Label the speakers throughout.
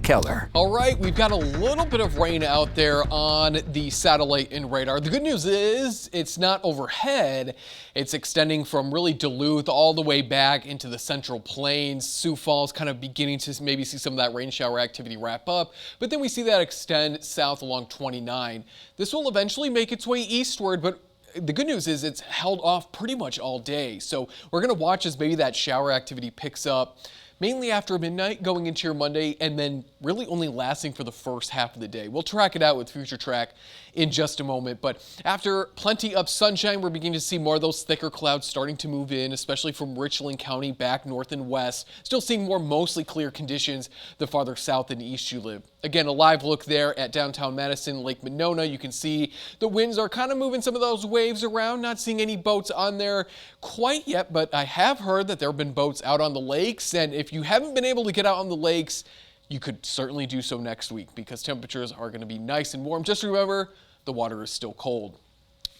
Speaker 1: Keith Keller.
Speaker 2: All right, we've got a little bit of rain out there on the satellite and radar. The good news is it's not overhead. It's extending from really Duluth all the way back into the Central Plains. Sioux Falls kind of beginning to maybe see some of that rain shower activity wrap up, but then we see that extend south along 29. This will eventually make its way eastward, but the good news is it's held off pretty much all day. So we're going to watch as maybe that shower activity picks up mainly after midnight going into your Monday, and then really only lasting for the first half of the day. We'll track it out with Future Track in just a moment, but after plenty of sunshine, we're beginning to see more of those thicker clouds starting to move in, especially from Richland County back north and west. Still seeing more mostly clear conditions the farther south and east you live. Again, a live look there at downtown Madison, Lake Monona. You can see the winds are kind of moving some of those waves around. Not seeing any boats on there quite yet, but I have heard that there have been boats out on the lakes, and if you haven't been able to get out on the lakes, you could certainly do so next week because temperatures are going to be nice and warm. Just remember, the water is still cold.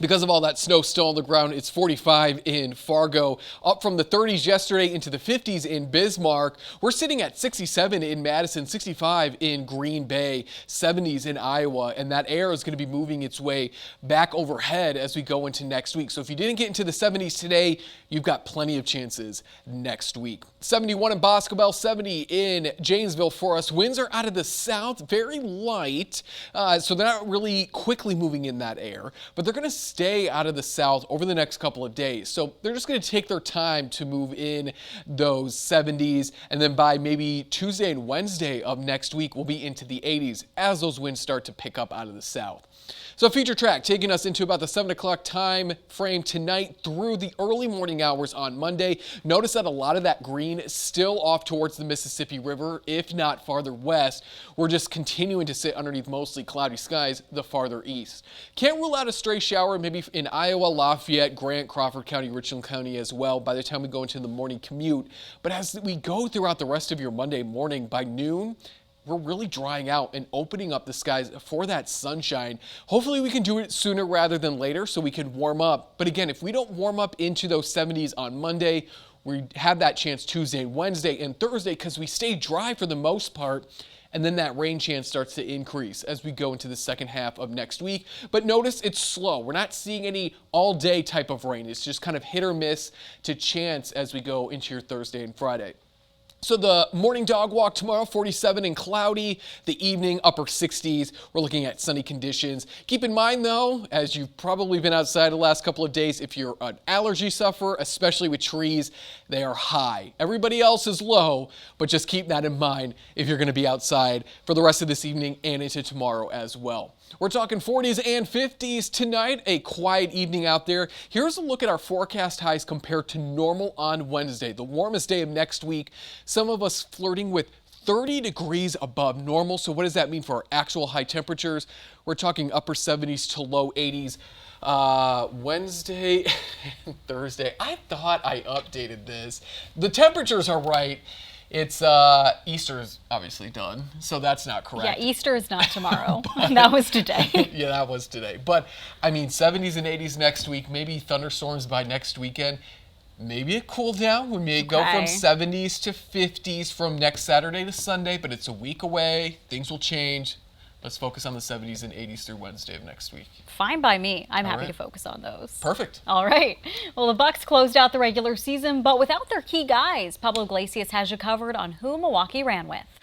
Speaker 2: Because of all that snow still on the ground, it's 45 in Fargo, up from the 30s yesterday into the 50s in Bismarck. We're sitting at 67 in Madison, 65 in Green Bay, 70s in Iowa, and that air is going to be moving its way back overhead as we go into next week. So if you didn't get into the 70s today, you've got plenty of chances next week. 71 in Boscobel, 70 in Janesville for us. Winds are out of the south, very light, so they're not really quickly moving in that air, but they're going to stay out of the south over the next couple of days. So they're just going to take their time to move in those 70s, and then by maybe Tuesday and Wednesday of next week, we'll be into the 80s as those winds start to pick up out of the south. So Future Track taking us into about the 7 o'clock time frame tonight through the early morning hours on Monday. Notice that a lot of that green is still off towards the Mississippi River, if not farther west. We're just continuing to sit underneath mostly cloudy skies the farther east. Can't rule out a stray shower maybe in Iowa, Lafayette, Grant, Crawford County, Richland County as well by the time we go into the morning commute. But as we go throughout the rest of your Monday morning, by noon, we're really drying out and opening up the skies for that sunshine. Hopefully we can do it sooner rather than later so we can warm up. But again, if we don't warm up into those 70s on Monday, we have that chance Tuesday, Wednesday, and Thursday because we stay dry for the most part. And then that rain chance starts to increase as we go into the second half of next week. But notice it's slow. We're not seeing any all-day type of rain. It's just kind of hit or miss to chance as we go into your Thursday and Friday. So the morning dog walk tomorrow, 47 and cloudy. The evening, upper 60s. We're looking at sunny conditions. Keep in mind, though, as you've probably been outside the last couple of days, if you're an allergy sufferer, especially with trees, they are high. Everybody else is low, but just keep that in mind if you're going to be outside for the rest of this evening and into tomorrow as well. We're talking 40s and 50s tonight, a quiet evening out there. Here's a look at our forecast highs compared to normal on Wednesday, the warmest day of next week. Some of us flirting with 30 degrees above normal. So what does that mean for our actual high temperatures? We're talking upper 70s to low 80s. Wednesday and Thursday. I thought I updated this. The temperatures are right. It's Easter's obviously done, so that's not correct.
Speaker 3: Yeah, Easter is not tomorrow. That was today.
Speaker 2: Yeah, that was today. But I mean, 70s and 80s next week, maybe thunderstorms by next weekend. Maybe a cool down. We may go from 70s to 50s from next Saturday to Sunday, but it's a week away. Things will change. Let's focus on the 70s and 80s through Wednesday of next week.
Speaker 3: Fine by me. I'm happy to focus on those.
Speaker 2: Perfect.
Speaker 3: All right. Well, the Bucks closed out the regular season, but without their key guys, Pablo Iglesias has you covered on who Milwaukee ran with.